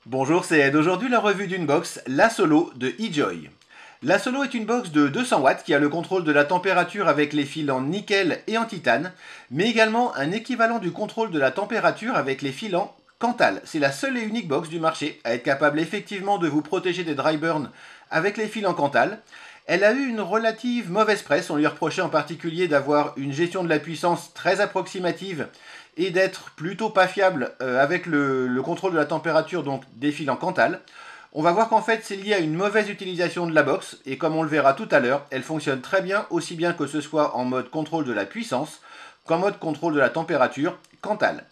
Bonjour, c'est Ed. Aujourd'hui, la revue d'une box, la Solo de eJoy. La Solo est une box de 200 watts qui a le contrôle de la température avec les fils en nickel et en titane, mais également un équivalent du contrôle de la température avec les fils en Cantal. C'est la seule et unique box du marché à être capable effectivement de vous protéger des dry burns avec les fils en Cantal. Elle a eu une relative mauvaise presse, on lui reprochait en particulier d'avoir une gestion de la puissance très approximative et d'être plutôt pas fiable avec le contrôle de la température donc des fils en Cantal. On va voir qu'en fait c'est lié à une mauvaise utilisation de la box et comme on le verra tout à l'heure, elle fonctionne très bien aussi bien que ce soit en mode contrôle de la puissance qu'en mode contrôle de la température Cantal.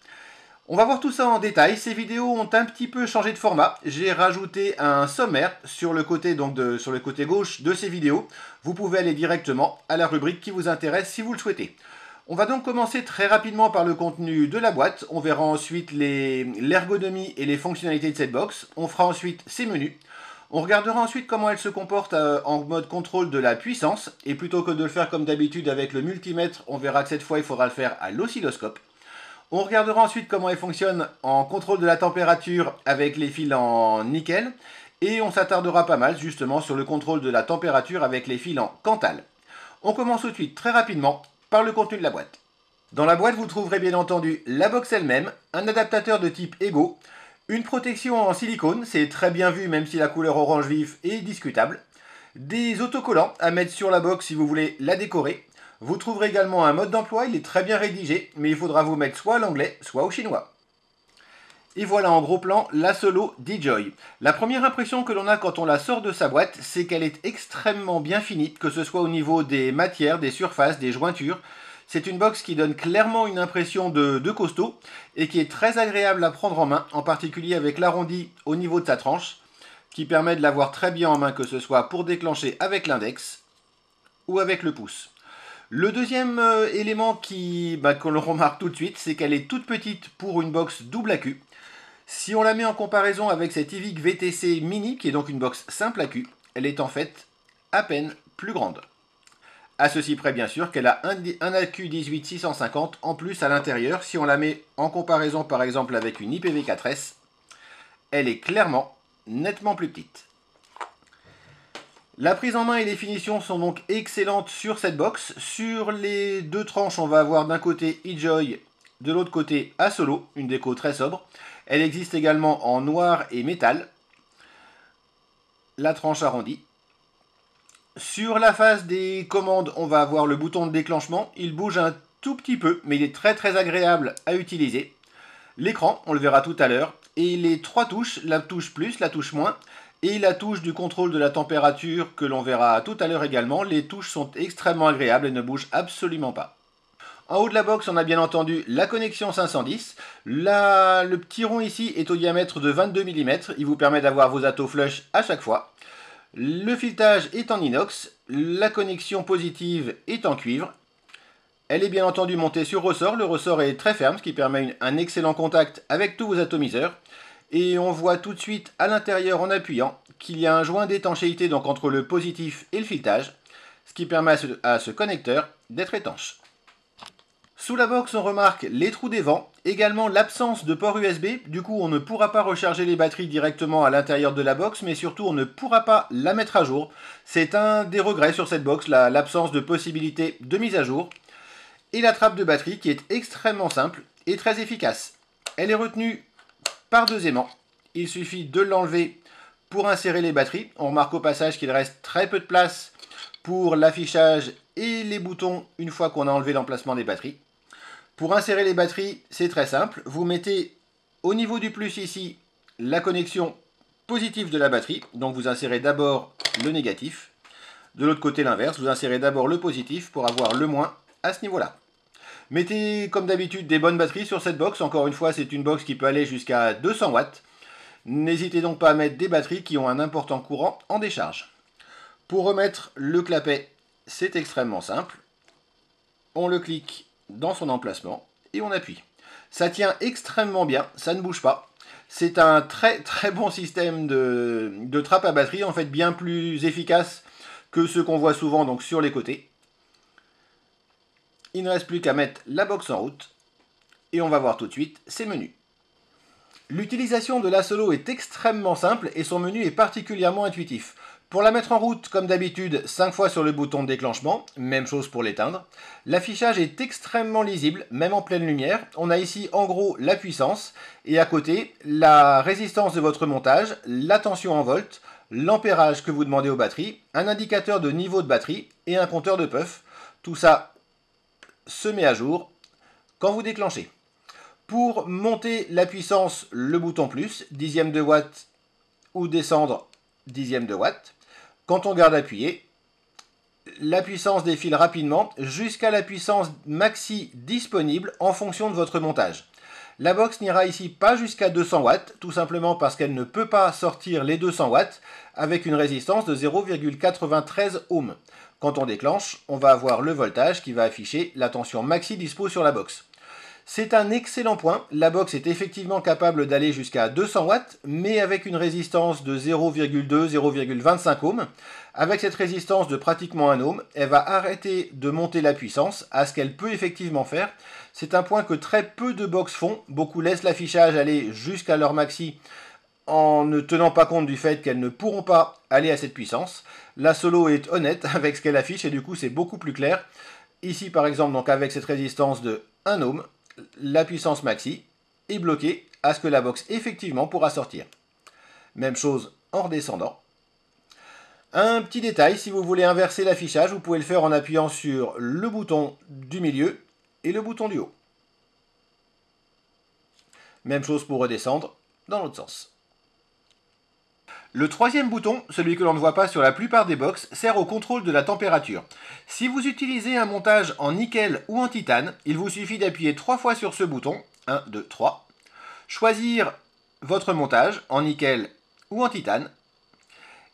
On va voir tout ça en détail. Ces vidéos ont un petit peu changé de format. J'ai rajouté un sommaire sur le côté sur le côté gauche de ces vidéos. Vous pouvez aller directement à la rubrique qui vous intéresse si vous le souhaitez. On va donc commencer très rapidement par le contenu de la boîte. On verra ensuite l'ergonomie et les fonctionnalités de cette box. On fera ensuite ses menus. On regardera ensuite comment elle se comporte en mode contrôle de la puissance. Et plutôt que de le faire comme d'habitude avec le multimètre, on verra que cette fois il faudra le faire à l'oscilloscope. On regardera ensuite comment elle fonctionne en contrôle de la température avec les fils en nickel. Et on s'attardera pas mal justement sur le contrôle de la température avec les fils en Cantal. On commence tout de suite très rapidement par le contenu de la boîte. Dans la boîte, vous trouverez bien entendu la box elle-même, un adaptateur de type Ego, une protection en silicone, c'est très bien vu même si la couleur orange vif est discutable, des autocollants à mettre sur la box si vous voulez la décorer. Vous trouverez également un mode d'emploi, il est très bien rédigé, mais il faudra vous mettre soit à l'anglais, soit au chinois. Et voilà en gros plan la Solo d'eJoy. La première impression que l'on a quand on la sort de sa boîte, c'est qu'elle est extrêmement bien finie, que ce soit au niveau des matières, des surfaces, des jointures. C'est une box qui donne clairement une impression de costaud et qui est très agréable à prendre en main, en particulier avec l'arrondi au niveau de sa tranche, qui permet de l'avoir très bien en main, que ce soit pour déclencher avec l'index ou avec le pouce. Le deuxième élément que l'on remarque tout de suite, c'est qu'elle est toute petite pour une box double accu. Si on la met en comparaison avec cette Evic VTC Mini, qui est donc une box simple accu, elle est en fait à peine plus grande. À ceci près bien sûr qu'elle a un accu 18650 en plus à l'intérieur. Si on la met en comparaison par exemple avec une IPv4S, elle est clairement nettement plus petite. La prise en main et les finitions sont donc excellentes sur cette box. Sur les deux tranches, on va avoir d'un côté eJoy, de l'autre côté Asolo, une déco très sobre. Elle existe également en noir et métal. La tranche arrondie. Sur la face des commandes, on va avoir le bouton de déclenchement. Il bouge un tout petit peu, mais il est très agréable à utiliser. L'écran, on le verra tout à l'heure. Et les trois touches, la touche plus, la touche moins, et la touche du contrôle de la température que l'on verra tout à l'heure également. Les touches sont extrêmement agréables et ne bougent absolument pas. En haut de la box, on a bien entendu la connexion 510. Le petit rond ici est au diamètre de 22 mm. Il vous permet d'avoir vos atos flush à chaque fois. Le filetage est en inox. La connexion positive est en cuivre. Elle est bien entendu montée sur ressort. Le ressort est très ferme, ce qui permet un excellent contact avec tous vos atomiseurs. Et on voit tout de suite à l'intérieur en appuyant qu'il y a un joint d'étanchéité donc entre le positif et le filetage, ce qui permet à ce connecteur d'être étanche. Sous la box, on remarque les trous des vents, également l'absence de port USB, du coup on ne pourra pas recharger les batteries directement à l'intérieur de la box, mais surtout on ne pourra pas la mettre à jour. C'est un des regrets sur cette box, l'absence de possibilité de mise à jour. Et la trappe de batterie qui est extrêmement simple et très efficace. Elle est retenue par deux aimants. Il suffit de l'enlever pour insérer les batteries. On remarque au passage qu'il reste très peu de place pour l'affichage et les boutons une fois qu'on a enlevé l'emplacement des batteries. Pour insérer les batteries, c'est très simple. Vous mettez au niveau du plus ici la connexion positive de la batterie. Donc vous insérez d'abord le négatif. De l'autre côté l'inverse, vous insérez d'abord le positif pour avoir le moins à ce niveau-là. Mettez comme d'habitude des bonnes batteries sur cette box. Encore une fois, c'est une box qui peut aller jusqu'à 200 watts. N'hésitez donc pas à mettre des batteries qui ont un important courant en décharge. Pour remettre le clapet, c'est extrêmement simple. On le clique dans son emplacement et on appuie. Ça tient extrêmement bien, ça ne bouge pas. C'est un très bon système de trappe à batterie, en fait bien plus efficace que ceux qu'on voit souvent donc sur les côtés. Il ne reste plus qu'à mettre la box en route et on va voir tout de suite ses menus. L'utilisation de la Solo est extrêmement simple et son menu est particulièrement intuitif. Pour la mettre en route, comme d'habitude, 5 fois sur le bouton de déclenchement, même chose pour l'éteindre. L'affichage est extrêmement lisible, même en pleine lumière. On a ici en gros la puissance et à côté la résistance de votre montage, la tension en volts, l'ampérage que vous demandez aux batteries, un indicateur de niveau de batterie et un compteur de puff. Tout ça se met à jour quand vous déclenchez. Pour monter la puissance, le bouton plus, dixième de watt ou descendre, dixième de watt. Quand on garde appuyé, la puissance défile rapidement jusqu'à la puissance maxi disponible en fonction de votre montage. La box n'ira ici pas jusqu'à 200 watts, tout simplement parce qu'elle ne peut pas sortir les 200 watts avec une résistance de 0,93 ohms. Quand on déclenche, on va avoir le voltage qui va afficher la tension maxi dispo sur la box. C'est un excellent point, la box est effectivement capable d'aller jusqu'à 200 watts, mais avec une résistance de 0,2-0,25 ohms. Avec cette résistance de pratiquement 1 ohm, elle va arrêter de monter la puissance à ce qu'elle peut effectivement faire. C'est un point que très peu de box font, beaucoup laissent l'affichage aller jusqu'à leur maxi en ne tenant pas compte du fait qu'elles ne pourront pas aller à cette puissance. La Solo est honnête avec ce qu'elle affiche et du coup c'est beaucoup plus clair. Ici par exemple, donc avec cette résistance de 1 ohm, la puissance maxi est bloquée à ce que la box effectivement pourra sortir. Même chose en redescendant. Un petit détail, si vous voulez inverser l'affichage, vous pouvez le faire en appuyant sur le bouton du milieu et le bouton du haut. Même chose pour redescendre dans l'autre sens. Le troisième bouton, celui que l'on ne voit pas sur la plupart des box, sert au contrôle de la température. Si vous utilisez un montage en nickel ou en titane, il vous suffit d'appuyer 3 fois sur ce bouton, 1, 2, 3, choisir votre montage en nickel ou en titane,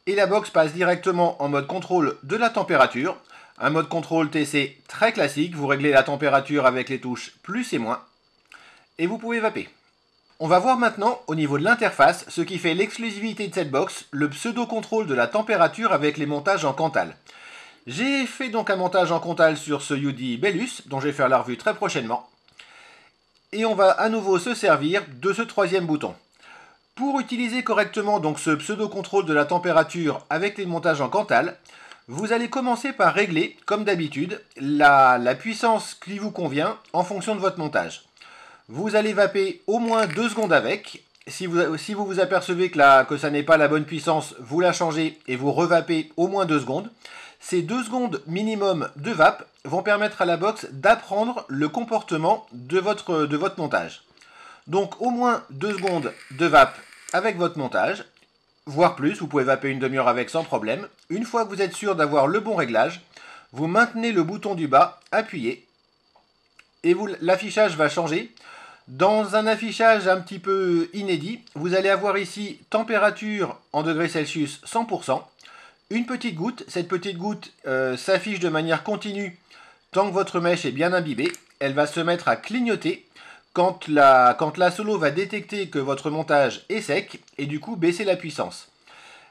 et la box passe directement en mode contrôle de la température, un mode contrôle TC très classique, vous réglez la température avec les touches plus et moins, et vous pouvez vaper. On va voir maintenant, au niveau de l'interface, ce qui fait l'exclusivité de cette box, le pseudo-contrôle de la température avec les montages en Cantal. J'ai fait donc un montage en Cantal sur ce Yudi Bellus, dont je vais faire la revue très prochainement. Et on va à nouveau se servir de ce troisième bouton. Pour utiliser correctement donc ce pseudo-contrôle de la température avec les montages en Cantal, vous allez commencer par régler, comme d'habitude, la puissance qui vous convient en fonction de votre montage. Vous allez vaper au moins 2 secondes avec. Si vous vous apercevez que ça n'est pas la bonne puissance, vous la changez et vous revapez au moins 2 secondes. Ces 2 secondes minimum de vape vont permettre à la box d'apprendre le comportement de votre montage. Donc au moins 2 secondes de vape avec votre montage, voire plus, vous pouvez vaper une demi-heure avec sans problème. Une fois que vous êtes sûr d'avoir le bon réglage, vous maintenez le bouton du bas, appuyez, et l'affichage va changer. Dans un affichage un petit peu inédit, vous allez avoir ici température en degrés Celsius 100%, une petite goutte. Cette petite goutte s'affiche de manière continue tant que votre mèche est bien imbibée. Elle va se mettre à clignoter quand la Solo va détecter que votre montage est sec et du coup baisser la puissance.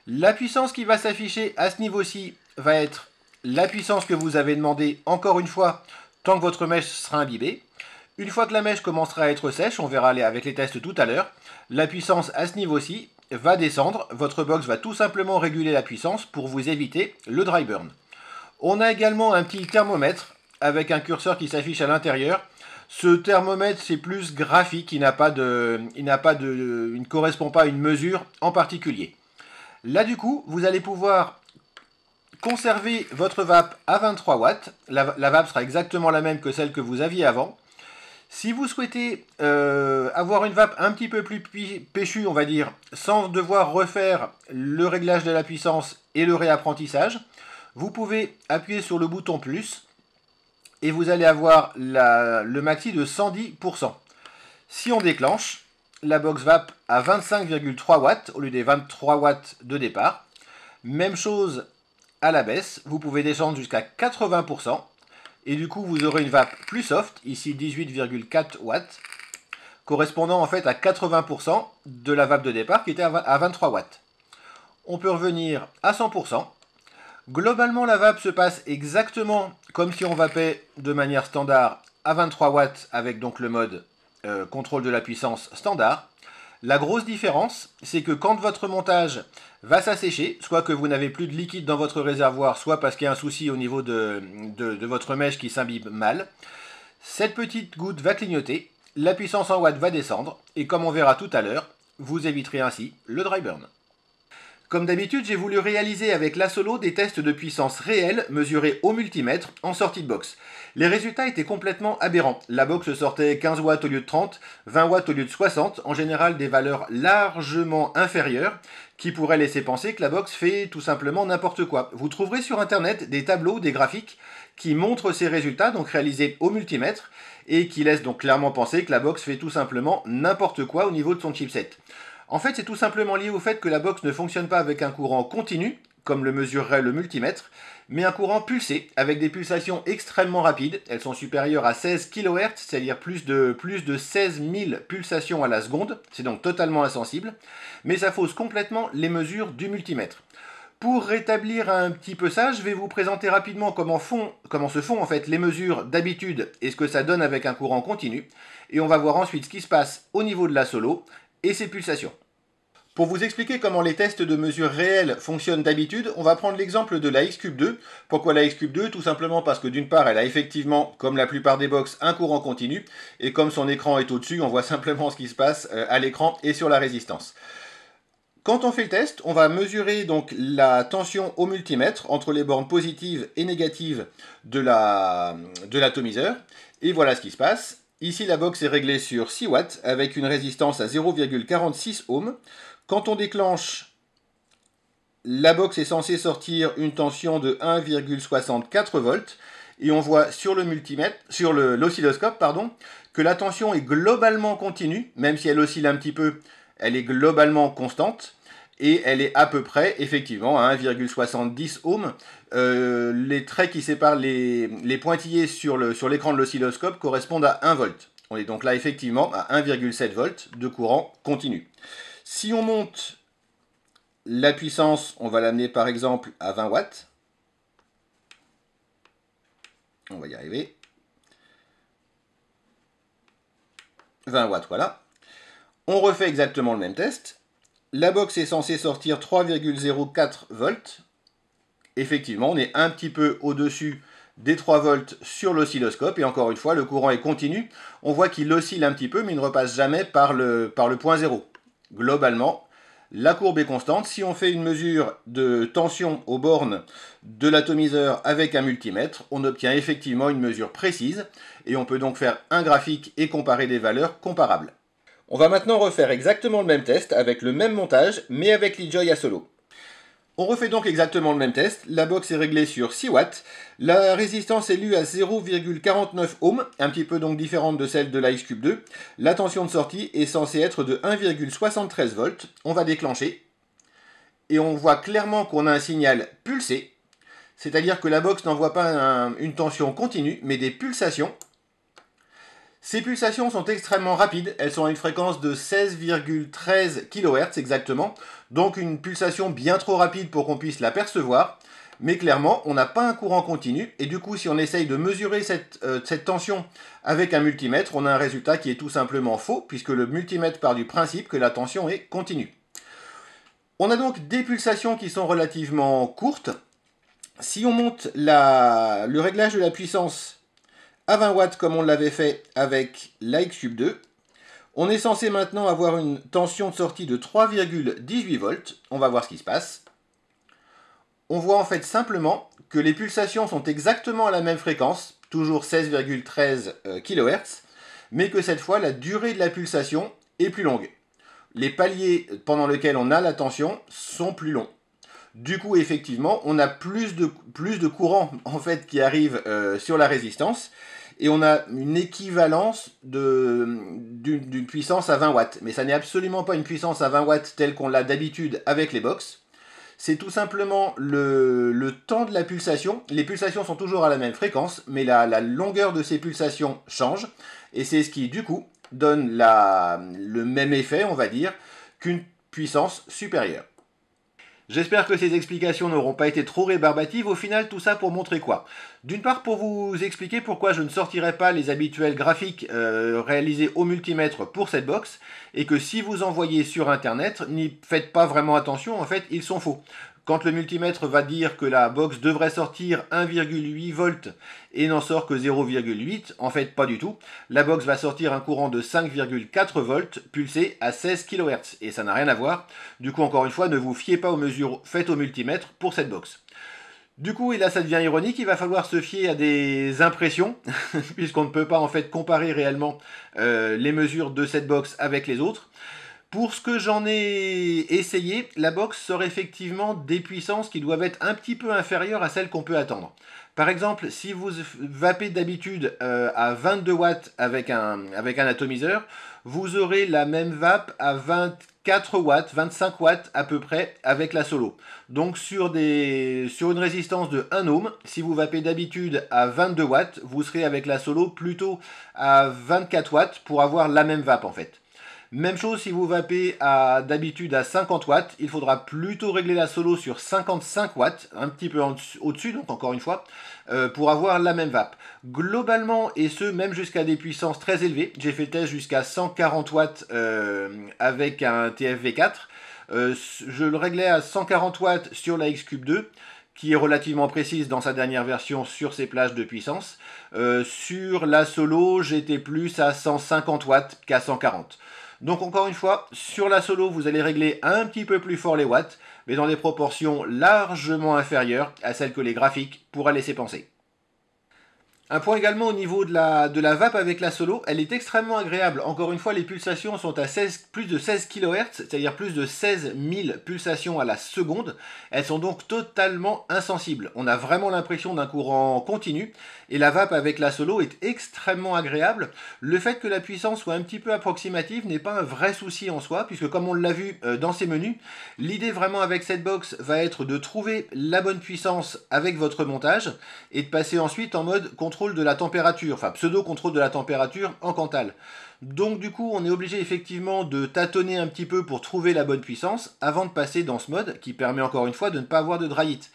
La puissance qui va s'afficher à ce niveau-ci va être la puissance que vous avez demandé encore une fois tant que votre mèche sera imbibée. Une fois que la mèche commencera à être sèche, on verra avec les tests tout à l'heure, la puissance à ce niveau-ci va descendre. Votre box va tout simplement réguler la puissance pour vous éviter le dry burn. On a également un petit thermomètre avec un curseur qui s'affiche à l'intérieur. Ce thermomètre, c'est plus graphique, il ne correspond pas à une mesure en particulier. Là, du coup, vous allez pouvoir conserver votre vape à 23 watts. La vape sera exactement la même que celle que vous aviez avant. Si vous souhaitez avoir une vape un petit peu plus péchue, on va dire, sans devoir refaire le réglage de la puissance et le réapprentissage, vous pouvez appuyer sur le bouton plus et vous allez avoir le maxi de 110%. Si on déclenche, la box vape à 25,3 watts au lieu des 23 watts de départ. Même chose à la baisse, vous pouvez descendre jusqu'à 80%. Et du coup, vous aurez une vape plus soft, ici 18,4 watts, correspondant en fait à 80% de la vape de départ qui était à 23 watts. On peut revenir à 100%. Globalement, la vape se passe exactement comme si on vapait de manière standard à 23 watts avec donc le mode contrôle de la puissance standard. La grosse différence, c'est que quand votre montage va s'assécher, soit que vous n'avez plus de liquide dans votre réservoir, soit parce qu'il y a un souci au niveau de votre mèche qui s'imbibe mal, cette petite goutte va clignoter, la puissance en watts va descendre, et comme on verra tout à l'heure, vous éviterez ainsi le dry burn. Comme d'habitude, j'ai voulu réaliser avec la Solo des tests de puissance réelle mesurés au multimètre en sortie de box. Les résultats étaient complètement aberrants. La box sortait 15 watts au lieu de 30, 20 watts au lieu de 60, en général des valeurs largement inférieures qui pourraient laisser penser que la box fait tout simplement n'importe quoi. Vous trouverez sur internet des tableaux, des graphiques qui montrent ces résultats, donc réalisés au multimètre, et qui laissent donc clairement penser que la box fait tout simplement n'importe quoi au niveau de son chipset. En fait, c'est tout simplement lié au fait que la box ne fonctionne pas avec un courant continu, comme le mesurerait le multimètre, mais un courant pulsé, avec des pulsations extrêmement rapides. Elles sont supérieures à 16 kHz, c'est-à-dire plus de 16 000 pulsations à la seconde. C'est donc totalement insensible, mais ça fausse complètement les mesures du multimètre. Pour rétablir un petit peu ça, je vais vous présenter rapidement comment se font en fait les mesures d'habitude et ce que ça donne avec un courant continu. Et on va voir ensuite ce qui se passe au niveau de la Solo et ses pulsations. Pour vous expliquer comment les tests de mesure réelle fonctionnent d'habitude, on va prendre l'exemple de la X-Cube 2. Pourquoi la X-Cube 2? Tout simplement parce que d'une part, elle a effectivement, comme la plupart des box, un courant continu, et comme son écran est au-dessus, on voit simplement ce qui se passe à l'écran et sur la résistance. Quand on fait le test, on va mesurer donc la tension au multimètre entre les bornes positives et négatives de l'atomiseur, et voilà ce qui se passe. Ici, la box est réglée sur 6 watts avec une résistance à 0,46 ohms. Quand on déclenche, la box est censée sortir une tension de 1,64 volts. Et on voit sur le multimètre, sur l'oscilloscope, que la tension est globalement continue, même si elle oscille un petit peu, elle est globalement constante. Et elle est à peu près, effectivement, à 1,70 ohms. Les traits qui séparent les pointillés sur l'écran de l'oscilloscope correspondent à 1 volt. On est donc là, effectivement, à 1,7 volts de courant continu. Si on monte la puissance, on va l'amener par exemple à 20 watts. On va y arriver. 20 watts, voilà. On refait exactement le même test. La box est censée sortir 3,04 volts. Effectivement, on est un petit peu au-dessus des 3 volts sur l'oscilloscope. Et encore une fois, le courant est continu. On voit qu'il oscille un petit peu, mais il ne repasse jamais par le point zéro. Globalement, la courbe est constante. Si on fait une mesure de tension aux bornes de l'atomiseur avec un multimètre, on obtient effectivement une mesure précise. Et on peut donc faire un graphique et comparer des valeurs comparables. On va maintenant refaire exactement le même test avec le même montage, mais avec l'eJoy Solo. On refait donc exactement le même test. La box est réglée sur 6 watts. La résistance est lue à 0,49 ohms, un petit peu donc différente de celle de la X-Cube 2. La tension de sortie est censée être de 1,73 volts. On va déclencher. Et on voit clairement qu'on a un signal pulsé. C'est-à-dire que la box n'envoie pas une tension continue, mais des pulsations. Ces pulsations sont extrêmement rapides, elles sont à une fréquence de 16,13 kHz exactement, donc une pulsation bien trop rapide pour qu'on puisse la percevoir, mais clairement on n'a pas un courant continu, et du coup si on essaye de mesurer cette tension avec un multimètre, on a un résultat qui est tout simplement faux, puisque le multimètre part du principe que la tension est continue. On a donc des pulsations qui sont relativement courtes. Si on monte le réglage de la puissance à 20 watts comme on l'avait fait avec la X-Cube 2. On est censé maintenant avoir une tension de sortie de 3,18 volts. On va voir ce qui se passe. On voit en fait simplement que les pulsations sont exactement à la même fréquence, toujours 16,13 kHz, mais que cette fois la durée de la pulsation est plus longue. Les paliers pendant lesquels on a la tension sont plus longs. Du coup, effectivement, on a plus de courant en fait qui arrive sur la résistance. Et on a une équivalence d'une puissance à 20 watts. Mais ça n'est absolument pas une puissance à 20 watts telle qu'on l'a d'habitude avec les box. C'est tout simplement le temps de la pulsation. Les pulsations sont toujours à la même fréquence, mais la longueur de ces pulsations change. Et c'est ce qui, du coup, donne le même effet, on va dire, qu'une puissance supérieure. J'espère que ces explications n'auront pas été trop rébarbatives. Au final, tout ça pour montrer quoi? D'une part, pour vous expliquer pourquoi je ne sortirai pas les habituels graphiques réalisés au multimètre pour cette box, et que si vous en voyez sur internet, n'y faites pas vraiment attention, en fait, ils sont faux. Quand le multimètre va dire que la box devrait sortir 1,8 volts et n'en sort que 0,8, en fait pas du tout. La box va sortir un courant de 5,4 volts pulsé à 16 kHz, et ça n'a rien à voir. Du coup, encore une fois, ne vous fiez pas aux mesures faites au multimètre pour cette box. Du coup, et là ça devient ironique, il va falloir se fier à des impressions, puisqu'on ne peut pas en fait comparer réellement les mesures de cette box avec les autres. Pour ce que j'en ai essayé, la box sort effectivement des puissances qui doivent être un petit peu inférieures à celles qu'on peut attendre. Par exemple, si vous vapez d'habitude à 22 watts avec un atomiseur, vous aurez la même vape à 24 watts, 25 watts à peu près avec la solo. Donc sur une résistance de 1 ohm, si vous vapez d'habitude à 22 watts, vous serez avec la solo plutôt à 24 watts pour avoir la même vape en fait. Même chose si vous vapez d'habitude à 50 watts, il faudra plutôt régler la solo sur 55 watts, un petit peu au-dessus, donc encore une fois, pour avoir la même vape. Globalement, et ce même jusqu'à des puissances très élevées, j'ai fait le test jusqu'à 140 watts avec un TFV4, je le réglais à 140 watts sur la X-Cube 2, qui est relativement précise dans sa dernière version sur ses plages de puissance. Sur la solo, j'étais plus à 150 watts qu'à 140. Donc encore une fois, sur la solo, vous allez régler un petit peu plus fort les watts, mais dans des proportions largement inférieures à celles que les graphiques pourraient laisser penser. Un point également au niveau de la vape avec la solo, elle est extrêmement agréable. Encore une fois, les pulsations sont à plus de 16 kHz, c'est-à-dire plus de 16 000 pulsations à la seconde. Elles sont donc totalement insensibles. On a vraiment l'impression d'un courant continu, et la vape avec la solo est extrêmement agréable. Le fait que la puissance soit un petit peu approximative n'est pas un vrai souci en soi, puisque comme on l'a vu dans ces menus, l'idée vraiment avec cette box va être de trouver la bonne puissance avec votre montage, et de passer ensuite en mode contrôle de la température, enfin pseudo-contrôle de la température en Cantal. Donc du coup, on est obligé effectivement de tâtonner un petit peu pour trouver la bonne puissance avant de passer dans ce mode qui permet encore une fois de ne pas avoir de dry hit.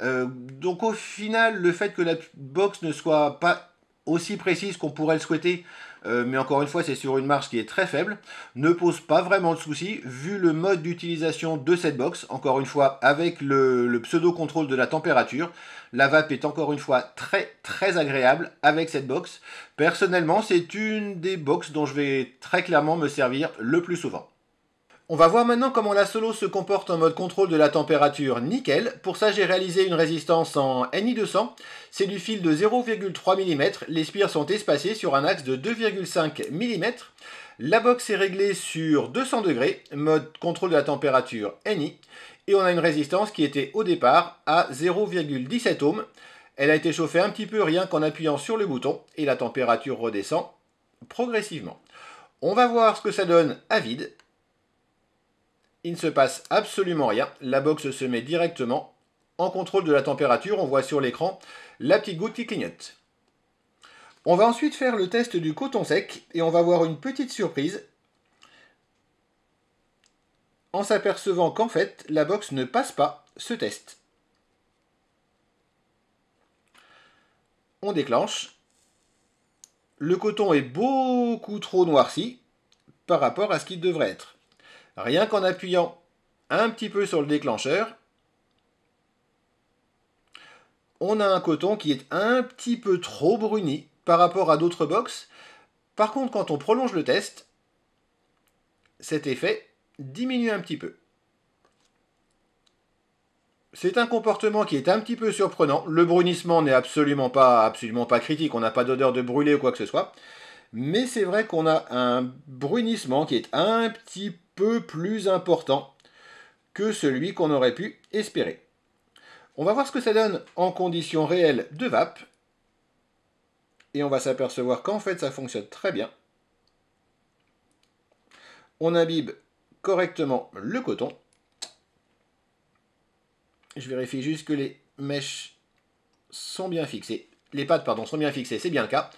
Donc au final, le fait que la box ne soit pas aussi précise qu'on pourrait le souhaiter, mais encore une fois c'est sur une marge qui est très faible, ne pose pas vraiment de souci vu le mode d'utilisation de cette box, encore une fois avec le pseudo-contrôle de la température. La vape est encore une fois très agréable avec cette box. Personnellement, c'est une des box dont je vais très clairement me servir le plus souvent. On va voir maintenant comment la solo se comporte en mode contrôle de la température nickel. Pour ça, j'ai réalisé une résistance en Ni200. C'est du fil de 0,3 mm. Les spires sont espacées sur un axe de 2,5 mm. La box est réglée sur 200 degrés, mode contrôle de la température Ni. Et on a une résistance qui était au départ à 0,17 ohms. Elle a été chauffée un petit peu rien qu'en appuyant sur le bouton et la température redescend progressivement. On va voir ce que ça donne à vide. Il ne se passe absolument rien. La box se met directement en contrôle de la température. On voit sur l'écran la petite goutte qui clignote. On va ensuite faire le test du coton sec et on va voir une petite surprise en s'apercevant qu'en fait la box ne passe pas ce test. On déclenche. Le coton est beaucoup trop noirci par rapport à ce qu'il devrait être. Rien qu'en appuyant un petit peu sur le déclencheur, on a un coton qui est un petit peu trop bruni par rapport à d'autres box. Par contre, quand on prolonge le test, cet effet diminue un petit peu. C'est un comportement qui est un petit peu surprenant. Le brunissement n'est absolument pas critique, on n'a pas d'odeur de brûlé ou quoi que ce soit. Mais c'est vrai qu'on a un brunissement qui est un petit peu plus important que celui qu'on aurait pu espérer. On va voir ce que ça donne en conditions réelles de vape. Et on va s'apercevoir qu'en fait ça fonctionne très bien. On imbibe correctement le coton. Je vérifie juste que les mèches sont bien fixées. Les pattes, pardon, sont bien fixées, c'est bien le cas.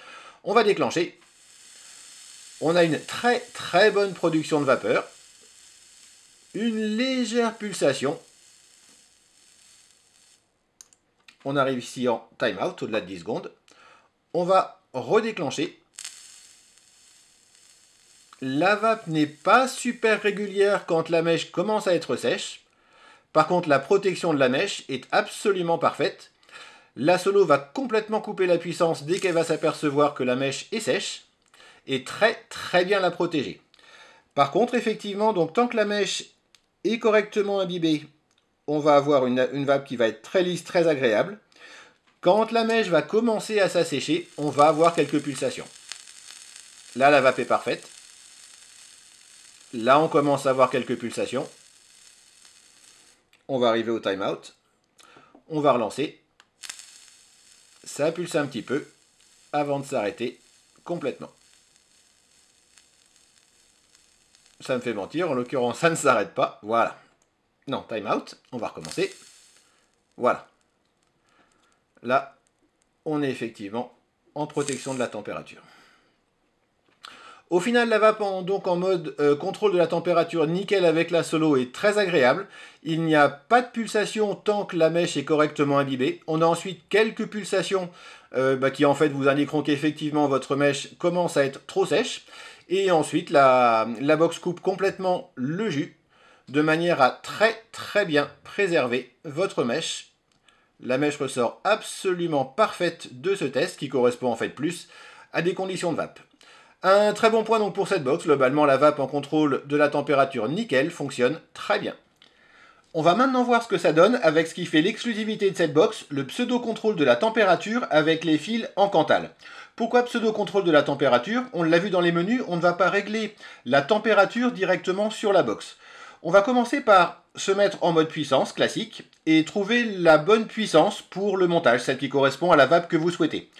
On va déclencher. On a une très bonne production de vapeur. Une légère pulsation. On arrive ici en timeout, au-delà de 10 secondes. On va redéclencher. La vape n'est pas super régulière quand la mèche commence à être sèche. Par contre, la protection de la mèche est absolument parfaite. La Solo va complètement couper la puissance dès qu'elle va s'apercevoir que la mèche est sèche et très bien la protéger. Par contre, effectivement, donc tant que la mèche est correctement imbibée, on va avoir une vape qui va être très lisse, très agréable. Quand la mèche va commencer à s'assécher, on va avoir quelques pulsations. Là, la vape est parfaite. Là, on commence à avoir quelques pulsations. On va arriver au timeout. On va relancer. Ça pulse un petit peu avant de s'arrêter complètement. Ça me fait mentir, en l'occurrence, ça ne s'arrête pas. Voilà. Non, timeout. On va recommencer. Voilà. Là, on est effectivement en protection de la température. Au final, la vape donc en mode contrôle de la température nickel avec la Solo est très agréable. Il n'y a pas de pulsation tant que la mèche est correctement imbibée. On a ensuite quelques pulsations qui en fait vous indiqueront qu'effectivement votre mèche commence à être trop sèche. Et ensuite, la box coupe complètement le jus de manière à très bien préserver votre mèche. La mèche ressort absolument parfaite de ce test qui correspond en fait plus à des conditions de vape. Un très bon point donc pour cette box, globalement la vape en contrôle de la température nickel fonctionne très bien. On va maintenant voir ce que ça donne avec ce qui fait l'exclusivité de cette box, le pseudo-contrôle de la température avec les fils en Cantal. Pourquoi pseudo-contrôle de la température? On l'a vu dans les menus, on ne va pas régler la température directement sur la box. On va commencer par se mettre en mode puissance classique et trouver la bonne puissance pour le montage, celle qui correspond à la vape que vous souhaitez.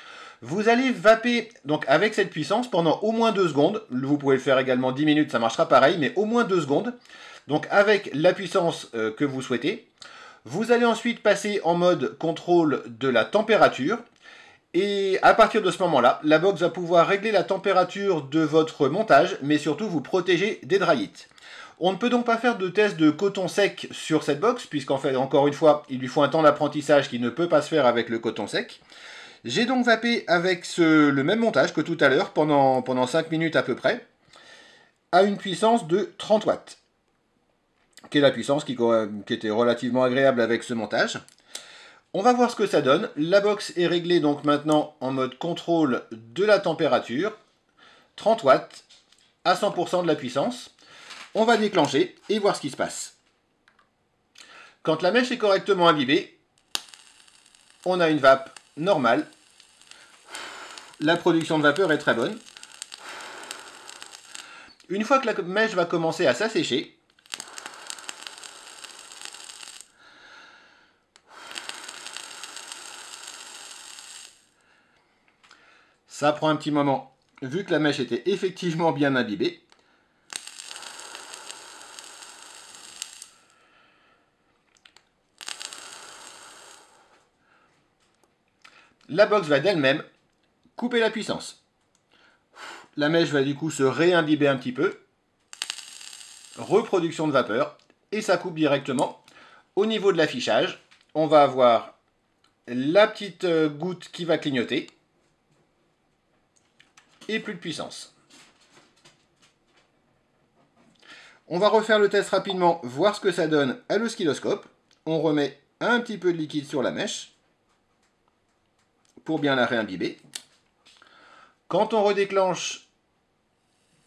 Vous allez vaper donc avec cette puissance pendant au moins 2 secondes. Vous pouvez le faire également 10 minutes, ça marchera pareil, mais au moins 2 secondes. Donc avec la puissance que vous souhaitez. Vous allez ensuite passer en mode contrôle de la température. Et à partir de ce moment-là, la box va pouvoir régler la température de votre montage, mais surtout vous protéger des dry-hits. On ne peut donc pas faire de test de coton sec sur cette box, puisqu'en fait, encore une fois, il lui faut un temps d'apprentissage qui ne peut pas se faire avec le coton sec. J'ai donc vapé avec le même montage que tout à l'heure, pendant 5 minutes à peu près, à une puissance de 30 watts, qui est la puissance qui était relativement agréable avec ce montage. On va voir ce que ça donne. La box est réglée donc maintenant en mode contrôle de la température, 30 watts, à 100% de la puissance. On va déclencher et voir ce qui se passe. Quand la mèche est correctement imbibée, on a une vape normale. La production de vapeur est très bonne. Une fois que la mèche va commencer à s'assécher, ça prend un petit moment, vu que la mèche était effectivement bien imbibée. La box va d'elle-même couper la puissance. La mèche va du coup se réimbiber un petit peu. Reproduction de vapeur. Et ça coupe directement. Au niveau de l'affichage, on va avoir la petite goutte qui va clignoter. Et plus de puissance. On va refaire le test rapidement, voir ce que ça donne à l'oscilloscope. On remet un petit peu de liquide sur la mèche pour bien la réimbiber. Quand on redéclenche,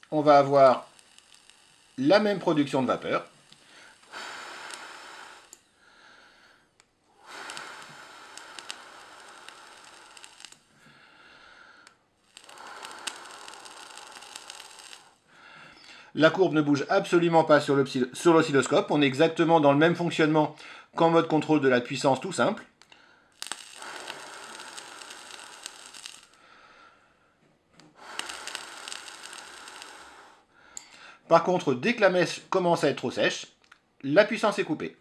on va avoir la même production de vapeur. La courbe ne bouge absolument pas sur l'oscilloscope. On est exactement dans le même fonctionnement qu'en mode contrôle de la puissance tout simple. Par contre, dès que la mèche commence à être trop sèche, la puissance est coupée.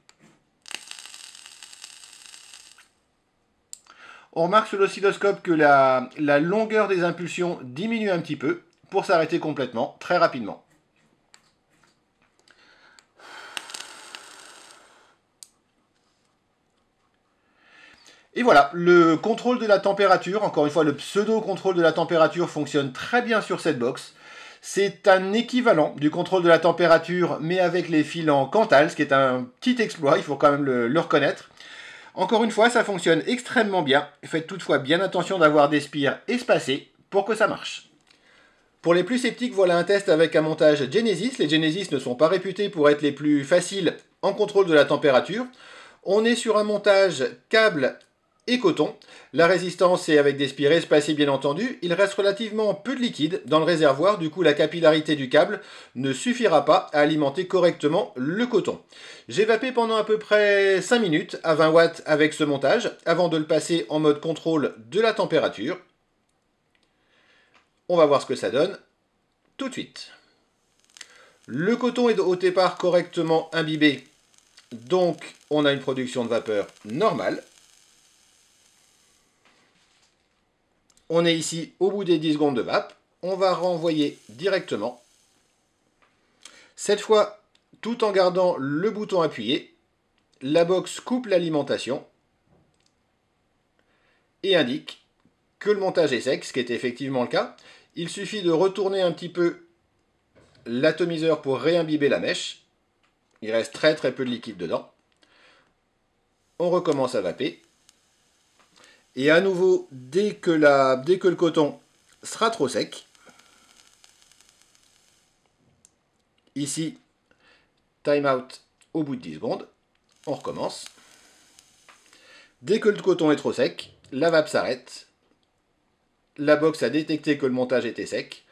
On remarque sur l'oscilloscope que la longueur des impulsions diminue un petit peu pour s'arrêter complètement, très rapidement. Et voilà, le contrôle de la température, encore une fois le pseudo-contrôle de la température fonctionne très bien sur cette box. C'est un équivalent du contrôle de la température mais avec les fils en Cantal, ce qui est un petit exploit, il faut quand même le reconnaître. Encore une fois, ça fonctionne extrêmement bien. Faites toutefois bien attention d'avoir des spires espacés pour que ça marche. Pour les plus sceptiques, voilà un test avec un montage Genesis. Les Genesis ne sont pas réputés pour être les plus faciles en contrôle de la température. On est sur un montage câble et coton. La résistance est avec des spires espacés bien entendu. Il reste relativement peu de liquide dans le réservoir, du coup la capillarité du câble ne suffira pas à alimenter correctement le coton. J'ai vapé pendant à peu près 5 minutes à 20 watts avec ce montage, avant de le passer en mode contrôle de la température. On va voir ce que ça donne tout de suite. Le coton est au départ correctement imbibé, donc on a une production de vapeur normale. On est ici au bout des 10 secondes de vape. On va renvoyer directement. Cette fois, tout en gardant le bouton appuyé, la box coupe l'alimentation et indique que le montage est sec, ce qui est effectivement le cas. Il suffit de retourner un petit peu l'atomiseur pour réimbiber la mèche. Il reste très peu de liquide dedans. On recommence à vaper. Et à nouveau, dès que le coton sera trop sec, ici, time out au bout de 10 secondes, on recommence. Dès que le coton est trop sec, la vape s'arrête. La box a détecté que le montage était sec.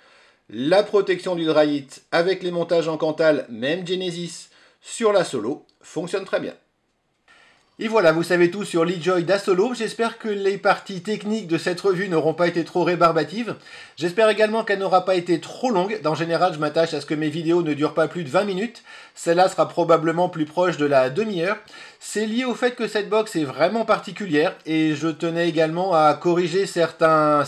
La protection du dry heat avec les montages en Cantal, même Genesis, sur la Solo, fonctionne très bien. Et voilà, vous savez tout sur l'eJoy d'Asolo. J'espère que les parties techniques de cette revue n'auront pas été trop rébarbatives. J'espère également qu'elle n'aura pas été trop longue. En général, je m'attache à ce que mes vidéos ne durent pas plus de 20 minutes. Celle-là sera probablement plus proche de la demi-heure. C'est lié au fait que cette box est vraiment particulière et je tenais également à corriger certaines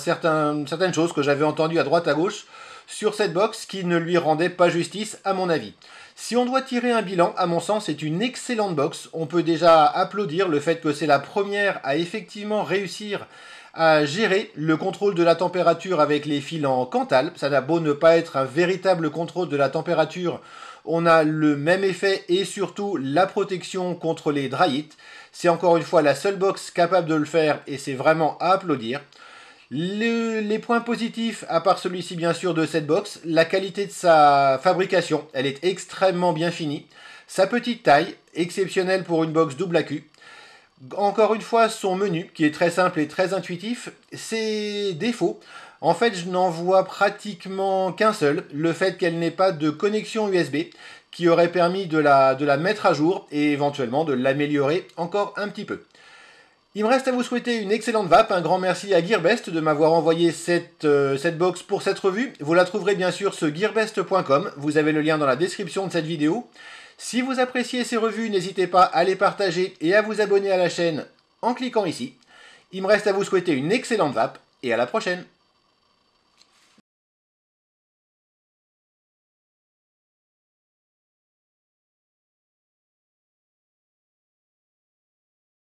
choses que j'avais entendues à droite à gauche sur cette box qui ne lui rendait pas justice à mon avis. Si on doit tirer un bilan, à mon sens, c'est une excellente box. On peut déjà applaudir le fait que c'est la première à effectivement réussir à gérer le contrôle de la température avec les fils en Cantal. Ça n'a beau ne pas être un véritable contrôle de la température, on a le même effet et surtout la protection contre les dry heat. C'est encore une fois la seule box capable de le faire et c'est vraiment à applaudir. Les points positifs, à part celui-ci bien sûr de cette box, la qualité de sa fabrication, elle est extrêmement bien finie. Sa petite taille, exceptionnelle pour une box double AQ. Encore une fois, son menu, qui est très simple et très intuitif. Ses défauts, en fait, je n'en vois pratiquement qu'un seul. Le fait qu'elle n'ait pas de connexion USB, qui aurait permis de la mettre à jour et éventuellement de l'améliorer encore un petit peu. Il me reste à vous souhaiter une excellente vape, un grand merci à Gearbest de m'avoir envoyé cette box pour cette revue. Vous la trouverez bien sûr sur gearbest.com, vous avez le lien dans la description de cette vidéo. Si vous appréciez ces revues, n'hésitez pas à les partager et à vous abonner à la chaîne en cliquant ici. Il me reste à vous souhaiter une excellente vape et à la prochaine.